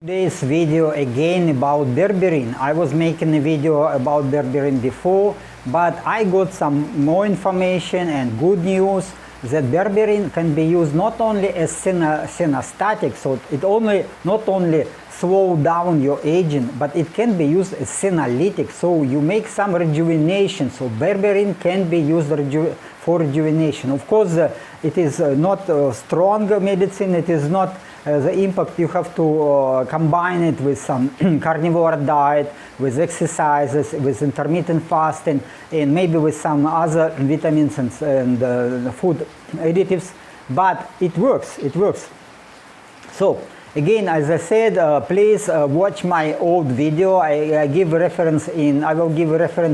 Today's video again about berberine. I was making a video about berberine before, but I got some more information and good news that berberine can be used not only as synesthetic, so it not only slow down your aging, but it can be used as senolytic, so you make some rejuvenation. So berberine can be used for rejuvenation. Of course, it is not strong medicine. It is not the impact. You have to combine it with some carnivore diet, with exercises, with intermittent fasting, and maybe with some other vitamins and food additives. But it works. It works. So again, as I said, please watch my old video. I will give a reference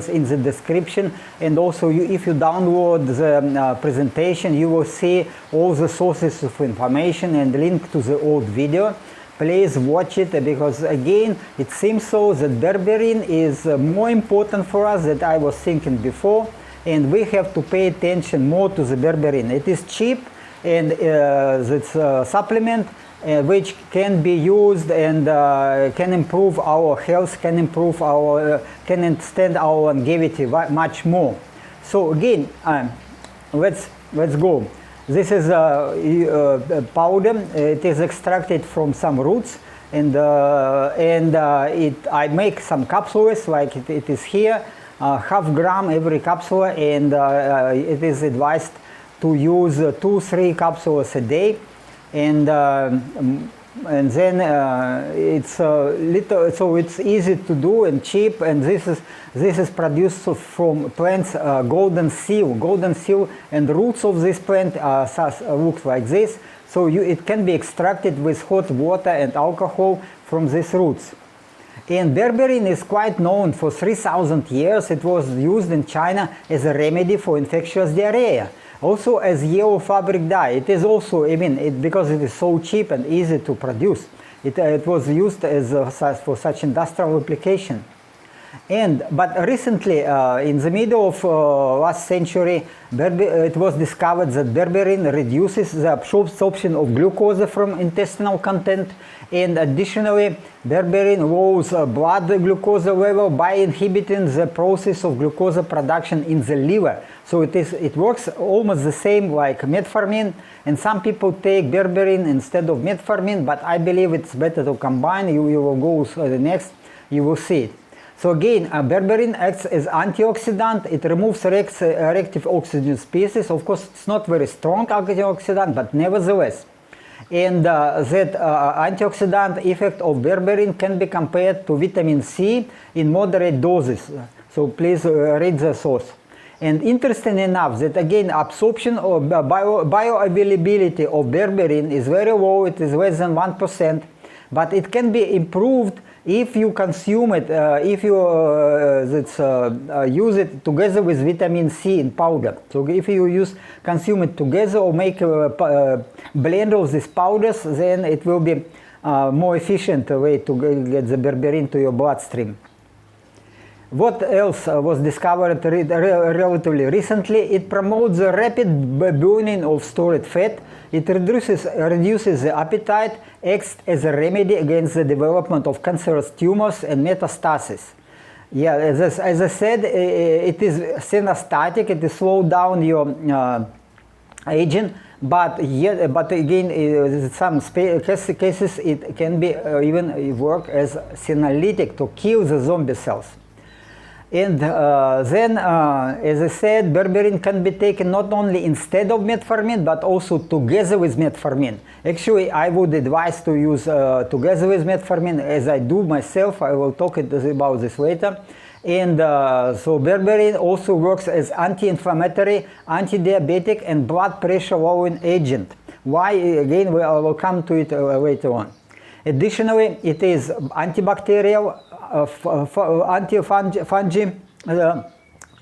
in the description, and also if you download the presentation, you will see all the sources of information and link to the old video. Please watch it, because again, it seems so that berberine is more important for us than I was thinking before, and we have to pay attention more to the berberine. It is cheap, and it's a supplement which can be used and can improve our health, can extend our longevity much more. So again, let's go. This is a powder. It is extracted from some roots, and I make some capsules like it is here, half gram every capsule, and it is advised to use 2-3 capsules a day. And then it's little, so it's easy to do and cheap. And this is produced from plants golden seal, and the roots of this plant looks like this. So it can be extracted with hot water and alcohol from these roots. And berberine is quite known. For 3,000 years. It was used in China as a remedy for infectious diarrhea. Also as yellow fabric dye. It is also, because it is so cheap and easy to produce, it was used for such industrial application. But recently, in the middle of last century, it was discovered that berberine reduces the absorption of glucose from intestinal content, and additionally, berberine lowers blood glucose level by inhibiting the process of glucose production in the liver. So it works almost the same like metformin, and some people take berberine instead of metformin, but I believe it's better to combine. You will go to the next, you will see it. So again, berberine acts as antioxidant. It removes reactive oxygen species. Of course, it's not very strong antioxidant, but nevertheless. And that antioxidant effect of berberine can be compared to vitamin C in moderate doses. So please read the source. And interesting enough that again, absorption or bioavailability of berberine is very low. It is less than 1%, but it can be improved if you consume it, if you use it together with vitamin C in powder. So if you consume it together or make a blend of these powders, then it will be more efficient way to get the berberine to your bloodstream. What else was discovered relatively recently? It promotes the rapid burning of stored fat. It reduces the appetite, acts as a remedy against the development of cancerous tumors and metastasis. Yeah, as I said, it is synesthetic. It is slow down your aging, but again, in some cases it can be even work as senolytic to kill the zombie cells. And then, as I said, berberine can be taken not only instead of metformin, but also together with metformin. Actually, I would advise to use together with metformin, as I do myself. I will talk about this later. And so berberine also works as anti-inflammatory, anti-diabetic, and blood pressure lowering agent. Why? Again, I will come to it later on. Additionally, it is antibacterial, anti-fungi,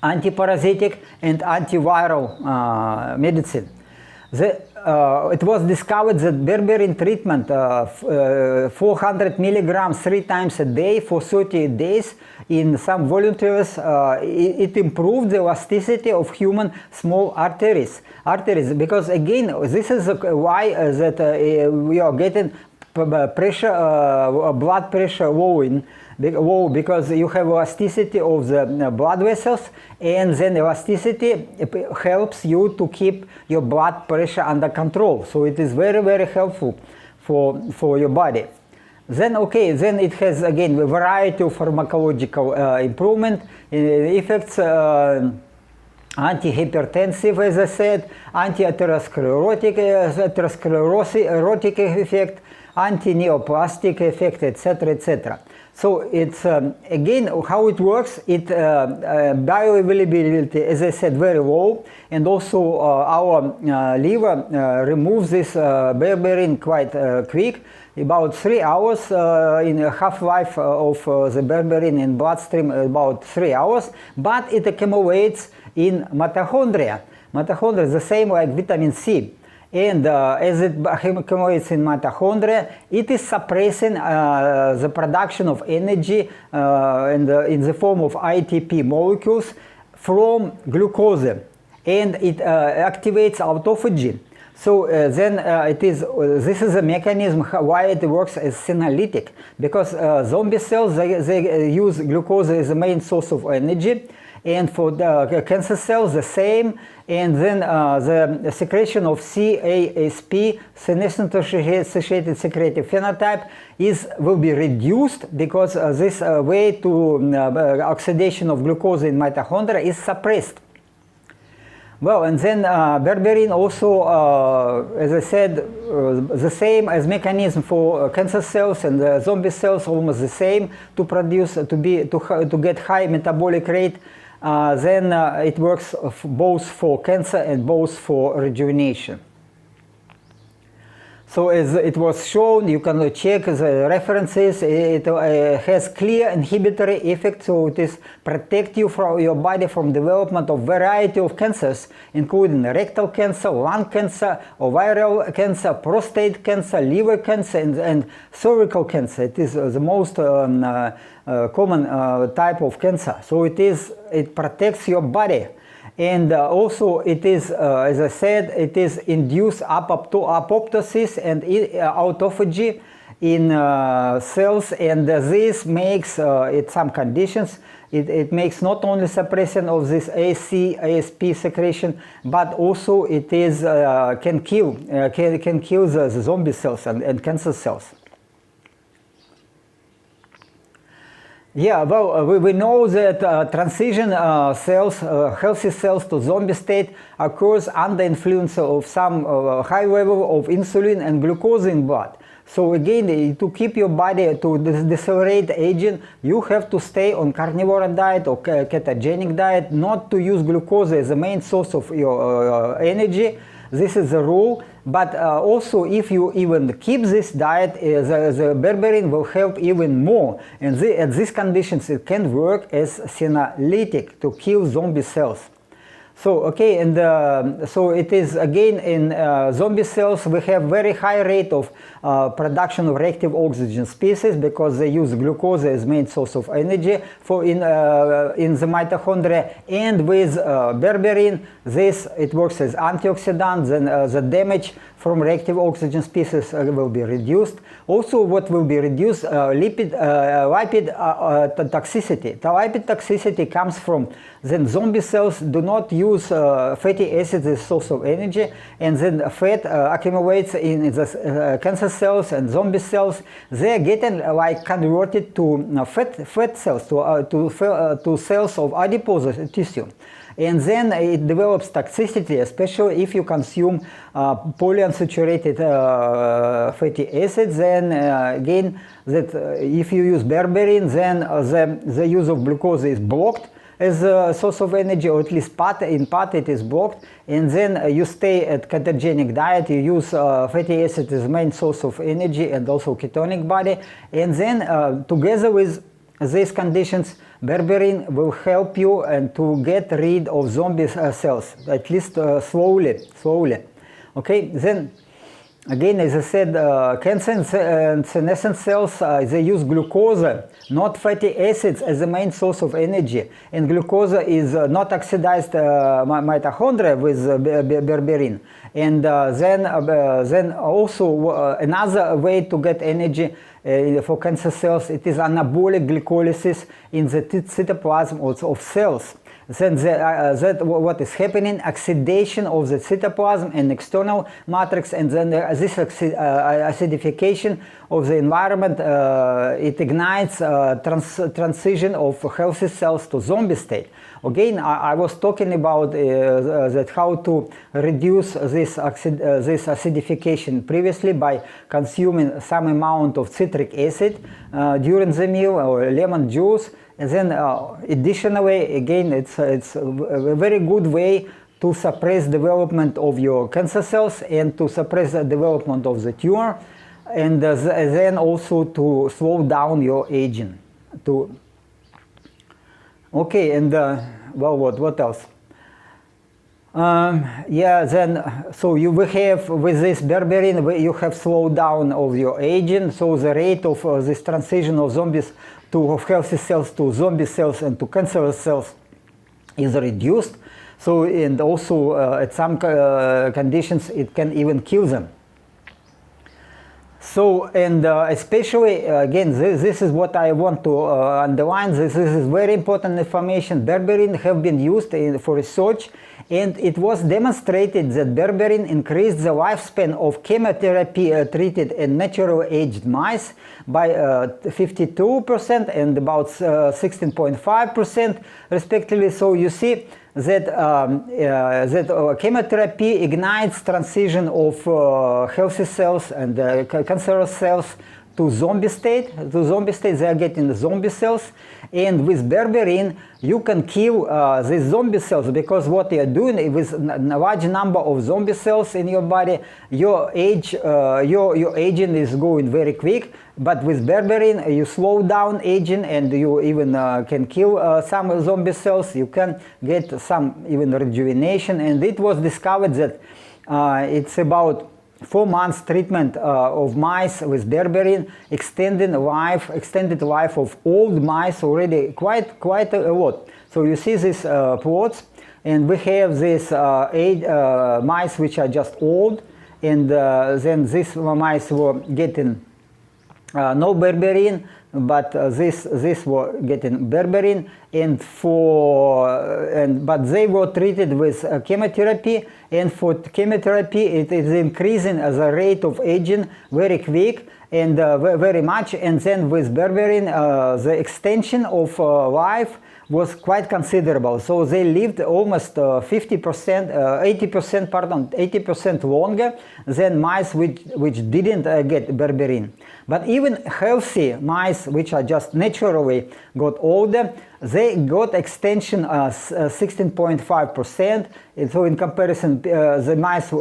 antiparasitic, and antiviral medicine. It was discovered that berberine treatment, 400 milligrams 3 times a day for 30 days in some volunteers, it improved the elasticity of human small arteries. Because again, this is why that we are getting blood pressure low because you have elasticity of the blood vessels, and then elasticity helps you to keep your blood pressure under control. So it is very, very helpful for your body. Then then it has again a variety of pharmacological improvement effects. Antihypertensive, as I said, anti-atherosclerotic effect, anti-neoplastic effect, etc., etc. So it's again how it works. It bioavailability, as I said, very low, and also our liver removes this berberine quite quick. About 3 hours in a half-life of the berberine in bloodstream, about 3 hours, but it accumulates in mitochondria. Mitochondria is the same like vitamin C. And as it accumulates in mitochondria, it is suppressing the production of energy in the form of ATP molecules from glucose, and it activates autophagy. So then this is a mechanism why it works as senolytic, because zombie cells, they use glucose as the main source of energy, and for the cancer cells the same, and then the secretion of CASP, senescent-associated secretive phenotype, will be reduced because this way to oxidation of glucose in mitochondria is suppressed. Well, and then berberine also, as I said, the same as mechanism for cancer cells and zombie cells, almost the same to produce to get high metabolic rate. Then it works both for cancer and both for rejuvenation. So as it was shown, you can check the references. It has clear inhibitory effect, so it is protect you from your body from development of variety of cancers, including rectal cancer, lung cancer, ovarian cancer, prostate cancer, liver cancer, and cervical cancer. It is the most common type of cancer. So it protects your body. And also it is, as I said, it is induced apoptosis and autophagy in cells, and this makes, in some conditions, it makes not only suppression of this ASP secretion, but also it is can kill the zombie cells and cancer cells. Yeah, well, we know that transition cells, healthy cells to zombie state occurs under influence of some high level of insulin and glucose in blood. So again, to keep your body to decelerate aging, you have to stay on carnivore diet or ketogenic diet, not to use glucose as the main source of your energy. This is the rule, but also if you even keep this diet, the berberine will help even more. And at these conditions, it can work as senolytic to kill zombie cells. So and so it is again in zombie cells we have very high rate of production of reactive oxygen species, because they use glucose as main source of energy in the mitochondria. And with berberine, it works as antioxidant. Then the damage from reactive oxygen species will be reduced. Also, what will be reduced, lipid toxicity. The lipid toxicity comes from then zombie cells do not use fatty acids as source of energy, and then fat accumulates in the cancer cells and zombie cells. They are getting like converted to fat cells, to cells of adipose tissue. And then it develops toxicity, especially if you consume polyunsaturated fatty acids. Then again, if you use berberine, then the use of glucose is blocked as a source of energy, or at least in part it is blocked. And then you stay at ketogenic diet, you use fatty acid as main source of energy and also ketonic body. And then together with these conditions, berberine will help you and to get rid of zombie cells, at least slowly. Okay, then again, as I said, cancer and senescent cells, they use glucose, not fatty acids, as the main source of energy. And glucose is not oxidized mitochondria with berberine. And then also another way to get energy for cancer cells, it is anabolic glycolysis in the cytoplasm of cells. Then what is happening, oxidation of the cytoplasm and external matrix, and then this acidification of the environment, it ignites transition of healthy cells to zombie state. Again, I was talking about that how to reduce this acidification previously by consuming some amount of citric acid during the meal, or lemon juice. And then additionally, again, it's a very good way to suppress development of your cancer cells and to suppress the development of the tumor, and then also to slow down your aging. Okay, and well, what else? Yeah, then so we have with this berberine, you have slowed down of your aging, so the rate of this transition of of healthy cells to zombie cells and to cancerous cells is reduced. So, and also at some conditions it can even kill them. So, and especially again, this is what I want to underline. This is very important information. Berberine have been used for research, and it was demonstrated that berberine increased the lifespan of chemotherapy treated and naturally aged mice by 52% and about 16.5% respectively. So you see that chemotherapy ignites transition of healthy cells and cancerous cells to zombie state. They are getting zombie cells, and with berberine you can kill these zombie cells, because what you are doing with a large number of zombie cells in your body, your aging is going very quick. But with berberine you slow down aging, and you even can kill some zombie cells. You can get some even rejuvenation, and it was discovered that it's about 4 months treatment of mice with berberine extended life of old mice already quite a lot. So you see these plots, and we have these mice which are just old, and then these mice were getting no berberine, but this were getting berberine, but they were treated with chemotherapy, and for chemotherapy it is increasing the rate of aging very quick and very much. And then with berberine the extension of life was quite considerable. So they lived almost 80% longer than mice which didn't get berberine. But even healthy mice which are just naturally got older, they got extension 16.5%. So in comparison, the mice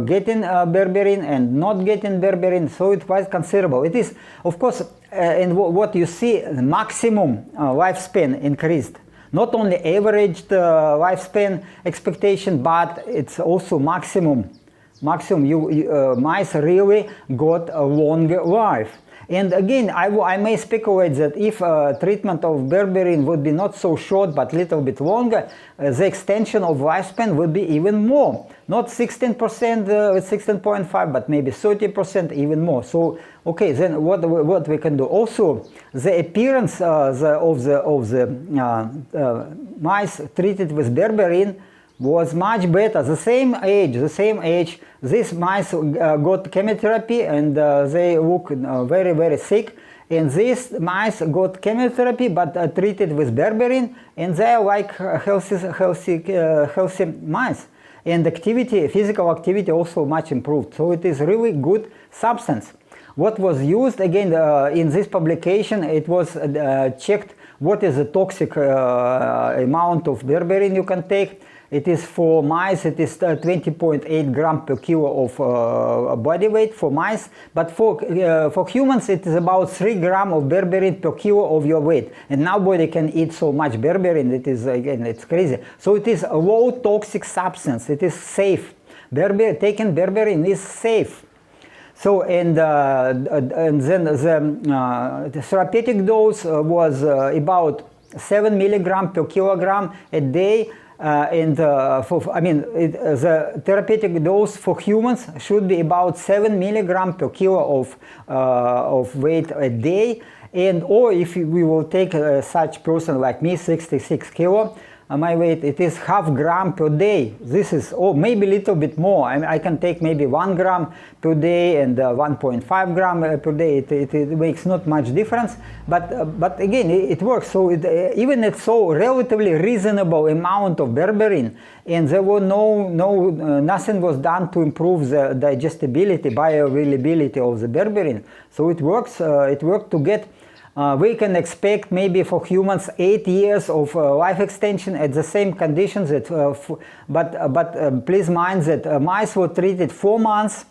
getting berberine and not getting berberine, so it was considerable. It is, of course, and what you see, the lifespan increased. Not only averaged lifespan expectation, but it's also maximum. Mice really got a longer life. And again, I may speculate that if treatment of berberine would be not so short but little bit longer, the extension of lifespan would be even more. Not 16% with 16.5, but maybe 30% even more. So, okay, then what we can do? Also, the appearance of the mice treated with berberine was much better. The same age, these mice got chemotherapy, and they look very, very sick. And these mice got chemotherapy but treated with berberine, and they are like healthy mice. And physical activity also much improved. So it is really good substance. What was used again in this publication, it was checked what is the toxic amount of berberine you can take. It is for mice, it is 20.8 gram per kilo of body weight for mice, but for humans it is about 3 gram of berberine per kilo of your weight. And nobody can eat so much berberine. It is, again, it's crazy. So it is a low toxic substance. It is safe. Taking berberine is safe. So and then the therapeutic dose was about 7 milligram per kilogram a day. The therapeutic dose for humans should be about 7 milligram per kilo of weight a day. And or if we will take such person like me, 66 kilo, my weight, it is half gram per day. This is, or maybe a little bit more. I can take maybe 1 gram per day and 1.5 gram per day. It makes not much difference, but again, it works. So even at so relatively reasonable amount of berberine, and there were nothing was done to improve the digestibility, bioavailability of the berberine. So it works. It worked to get. We can expect maybe for humans 8 years of life extension at the same conditions. But please mind that mice were treated 4 months,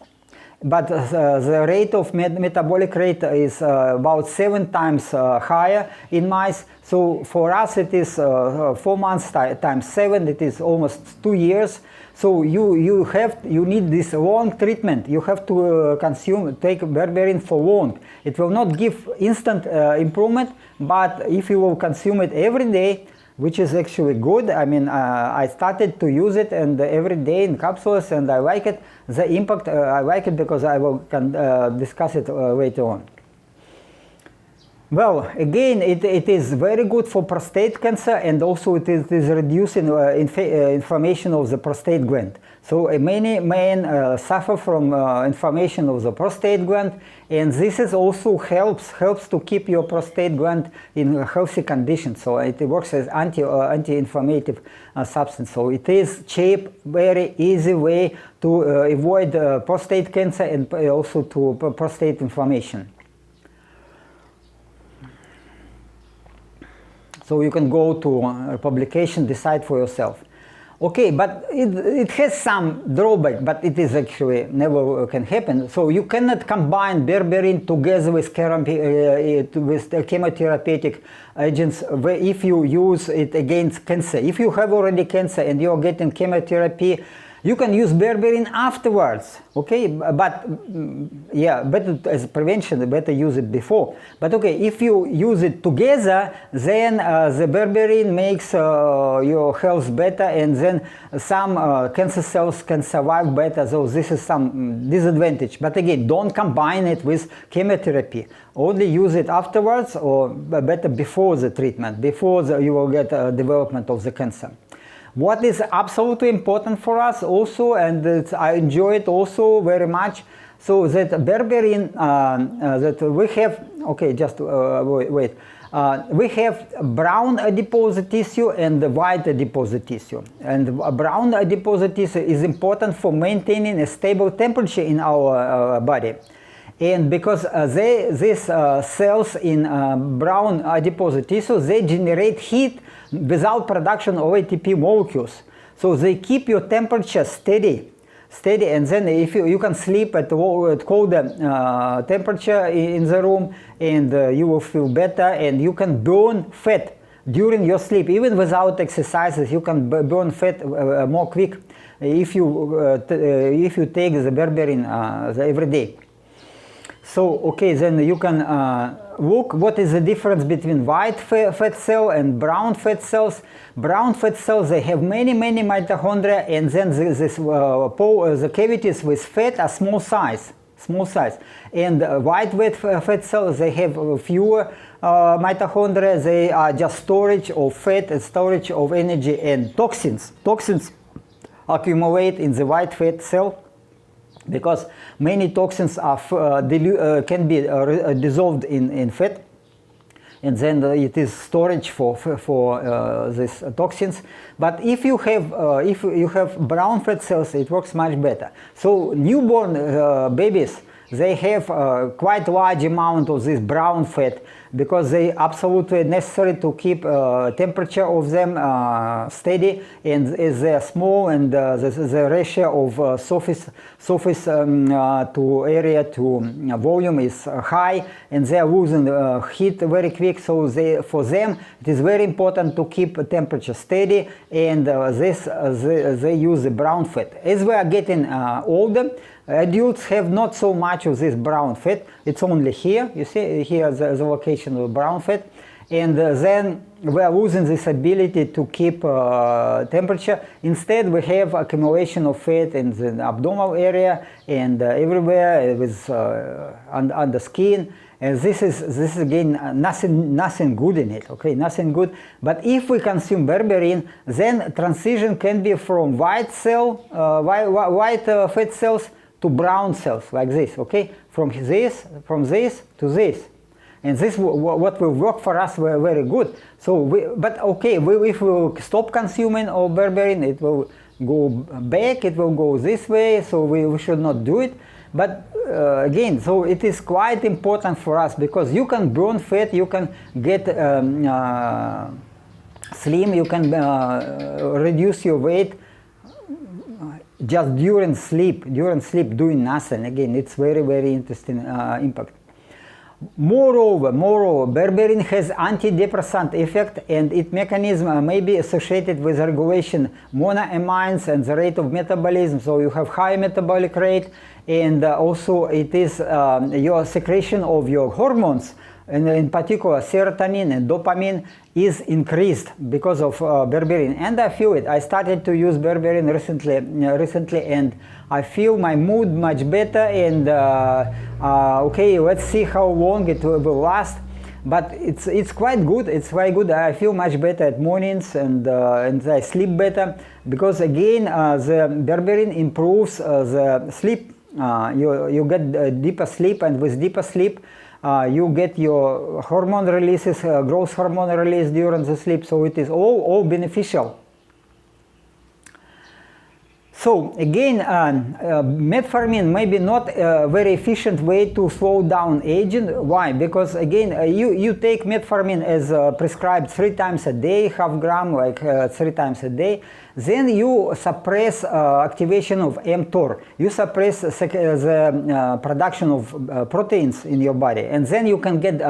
but the rate of metabolic rate is about 7 times higher in mice. So for us it is 4 months times 7, it is almost 2 years. So you need this long treatment. You have to take berberine for long. It will not give instant improvement, but if you will consume it every day, which is actually good. I mean, I started to use it and every day in capsules, and I like it. The impact, I like it because I will discuss it later on. Well, again, it is very good for prostate cancer, and also it is reducing inflammation of the prostate gland. So many men suffer from inflammation of the prostate gland, and this is also helps to keep your prostate gland in a healthy condition. So it works as anti-inflammatory substance. So it is cheap, very easy way to avoid prostate cancer and also to prostate inflammation. So you can go to a publication, decide for yourself. Okay, but it has some drawback, but it is actually never can happen. So you cannot combine berberine together with chemotherapeutic agents if you use it against cancer. If you have already cancer and you are getting chemotherapy, you can use berberine afterwards, okay? But yeah, better as prevention, better use it before. But okay, if you use it together, then the berberine makes your health better, and then some cancer cells can survive better. So this is some disadvantage. But again, don't combine it with chemotherapy. Only use it afterwards, or better before the treatment, before you will get development of the cancer. What is absolutely important for us also, and I enjoy it also very much, so that berberine that we have, okay, just wait. We have brown adipose tissue and white adipose tissue. And brown adipose tissue is important for maintaining a stable temperature in our body. And because these cells in brown adipose tissue, they generate heat without production of ATP molecules. So they keep your temperature steady, and then if you can sleep at colder temperature in the room, and you will feel better, and you can burn fat during your sleep. Even without exercises, you can burn fat more quick if you take the berberine every day. So, okay, then you can look what is the difference between white fat cell and brown fat cells. Brown fat cells, they have many mitochondria, and then the cavities with fat are small size. And white fat cells, they have fewer mitochondria. They are just storage of fat and storage of energy and toxins. Toxins accumulate in the white fat cell, because many toxins are can be dissolved in fat, and then it is storage for these toxins. But if you have brown fat cells, it works much better. So newborn babies, they have quite large amount of this brown fat, because they absolutely necessary to keep temperature of them steady, and as they are small, and the ratio of surface to area to volume is high, and they are losing heat very quick. So for them it is very important to keep temperature steady, and they use the brown fat. As we are getting older, adults have not so much much of this brown fat. It's only here. You see here the location of brown fat. And then we are losing this ability to keep temperature. Instead, we have accumulation of fat in the abdominal area and everywhere with on the skin. And this is again nothing good in it. Okay, nothing good. But if we consume berberine, then transition can be from white fat cells to brown cells like this. Okay, from this to this. And this what will work for us very good. So, if we stop consuming of berberine, it will go back, it will go this way, so we should not do it. But again, so it is quite important for us because you can burn fat, you can get slim, you can reduce your weight just during sleep doing nothing. Again, it's very interesting impact. Moreover, berberine has antidepressant effect, and its mechanism may be associated with regulation monoamines and the rate of metabolism. So you have high metabolic rate, and also it is your secretion of your hormones, and in particular serotonin and dopamine is increased because of berberine. And I feel it. I started to use berberine recently, and I feel my mood much better. And okay, let's see how long it will last. But it's quite good. It's very good. I feel much better at mornings, and I sleep better because again the berberine improves the sleep. You get deeper sleep, and with deeper sleep you get your hormone releases, growth hormone release during the sleep. So it is all beneficial. So again, metformin may be not a very efficient way to slow down aging. Why? Because again, you take metformin as prescribed 3 times a day, half gram, like 3 times a day. Then you suppress activation of mTOR. You suppress the production of proteins in your body. And then you can get,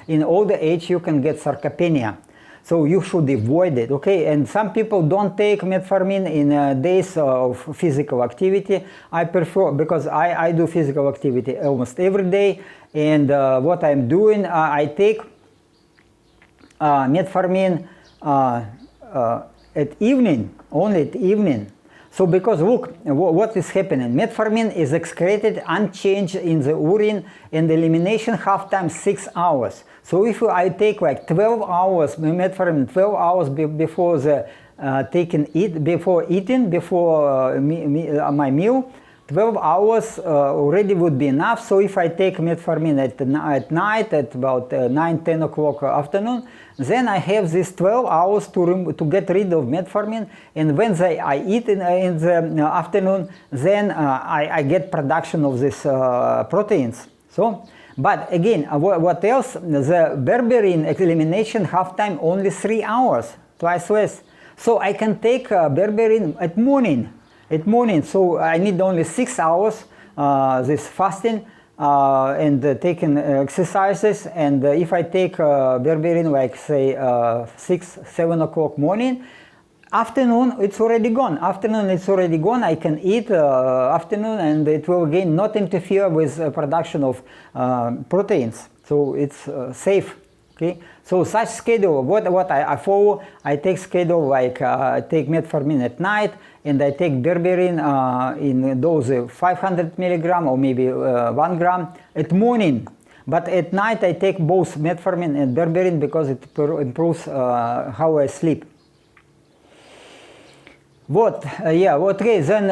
in older age, you can get sarcopenia. So you should avoid it, okay? And some people don't take metformin in days of physical activity. I prefer, because I do physical activity almost every day. And what I'm doing, I take metformin at evening, only at evening. So because look, what is happening? Metformin is excreted unchanged in the urine, and the elimination half time 6 hours. So if I take like 12 hours metformin, 12 hours before the before my meal, 12 hours already would be enough. So if I take metformin at night at about 9-10 o'clock afternoon, then I have these 12 hours to get rid of metformin, and when I eat in the afternoon, then I get production of these proteins. So, but again, what else? The berberine elimination half time only 3 hours, twice less. So I can take berberine at morning. So I need only 6 hours this fasting and taking exercises. And if I take berberine like say 6-7 o'clock morning, afternoon it's already gone. I can eat afternoon, and it will again not interfere with production of proteins. So it's safe. Okay, so such schedule, what I follow, I take schedule like I take metformin at night, and I take berberine in dose 500 milligram or maybe 1 gram at morning. But at night I take both metformin and berberine because it improves how I sleep. Okay, then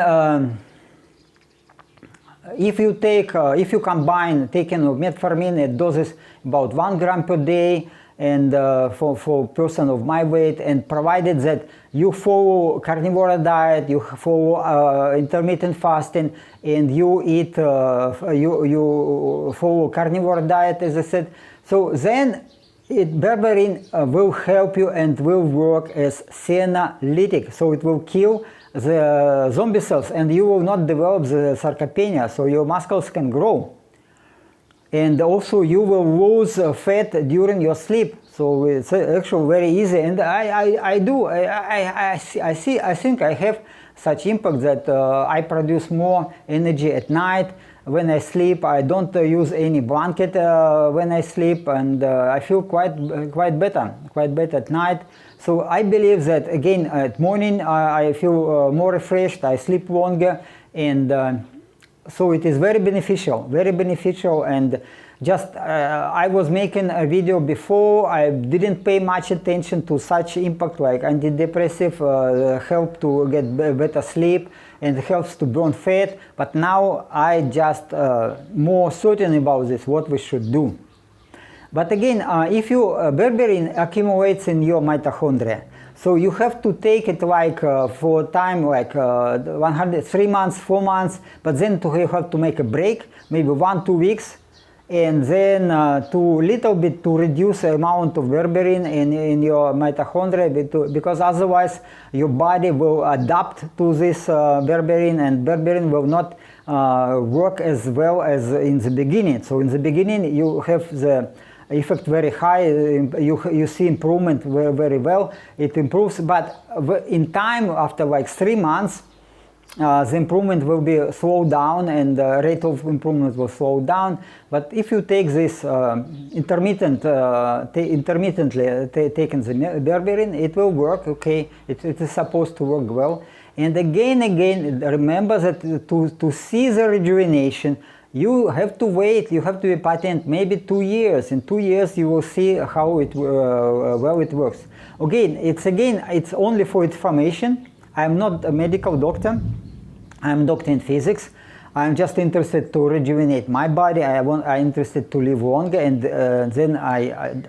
if you combine taking of metformin at doses about 1 gram per day, and for a person of my weight, and provided that you follow carnivore diet, you follow intermittent fasting, and you eat you follow carnivore diet, as I said, so then berberine will help you and will work as senolytic, so it will kill the zombie cells, and you will not develop the sarcopenia, so your muscles can grow. And also you will lose fat during your sleep, so it's actually very easy. And I think I have such impact that I produce more energy at night. when I sleep. I don't use any blanket when I sleep, and I feel quite better at night. So I believe that again at morning I feel more refreshed, I sleep longer, and so it is very beneficial, and just I was making a video before. I didn't pay much attention to such impact like antidepressive help to get better sleep and helps to burn fat, but now I just more certain about this, what we should do. But again, if you berberine accumulates in your mitochondria, so you have to take it like for time like 3 months, 4 months, but then you have to make a break, maybe 1-2 weeks, and then to little bit to reduce the amount of berberine in your mitochondria, because otherwise your body will adapt to this berberine, and berberine will not work as well as in the beginning. So in the beginning you have the effect very high, you see improvement very well, it improves, but in time after like 3 months the improvement will be slowed down, and the rate of improvement will slow down. But if you take this intermittently taken the berberine, it will work, okay, it is supposed to work well. And again, remember that to see the rejuvenation, you have to wait, you have to be patient maybe 2 years. In 2 years you will see how well it works. Again, it's only for information. I'm not a medical doctor, I'm a doctor in physics. I'm just interested to rejuvenate my body. I'm interested to live longer, and then I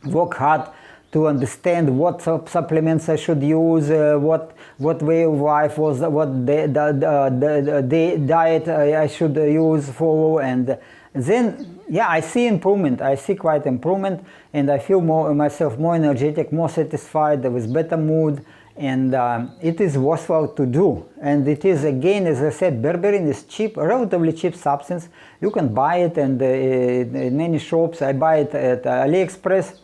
work hard to understand what supplements I should use, what way of life was, what the diet I should use, follow, and then yeah, I see improvement. I see quite improvement, and I feel myself more energetic, more satisfied, with better mood, and it is worthwhile to do. And it is, again, as I said, berberine is cheap, relatively cheap substance. You can buy it in many shops. I buy it at AliExpress,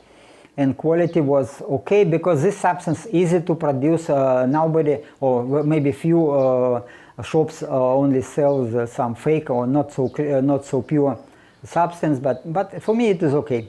and quality was okay, because this substance easy to produce. Nobody, or maybe few shops only sell some fake or not so pure substance, but for me it is okay.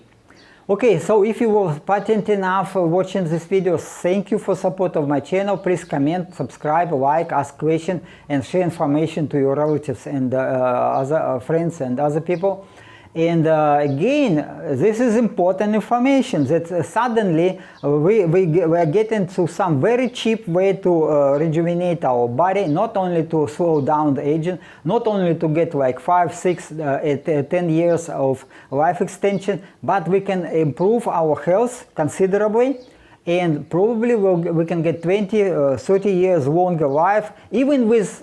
Okay, so if you were patient enough watching this video, thank you for support of my channel. Please comment, subscribe, like, ask questions, and share information to your relatives and other friends and other people. And again, this is important information, that suddenly we are getting to some very cheap way to rejuvenate our body, not only to slow down the aging, not only to get like 5, 6, 10 years of life extension, but we can improve our health considerably, and probably we can get 20, 30 years longer life, even with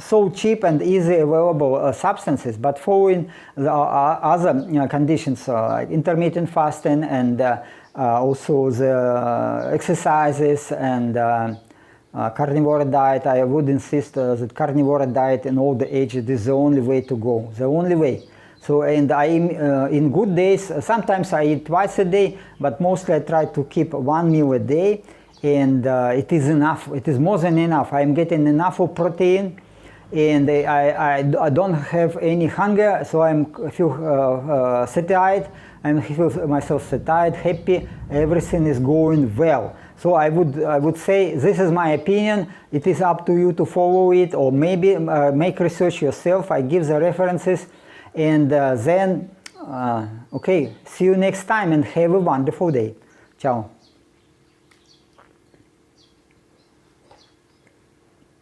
so cheap and easy available substances, but following the other conditions like intermittent fasting, and also the exercises, and carnivore diet. I would insist that carnivore diet in old age is the only way to go, the only way. So, and I in good days, sometimes I eat twice a day, but mostly I try to keep 1 meal a day, and it is enough, it is more than enough. I'm getting enough of protein, and I don't have any hunger, so I feel satiated. I feel myself satiated, happy, everything is going well. So I would say, this is my opinion. It is up to you to follow it, or maybe make research yourself. I give the references, and then okay, see you next time, and have a wonderful day. Ciao.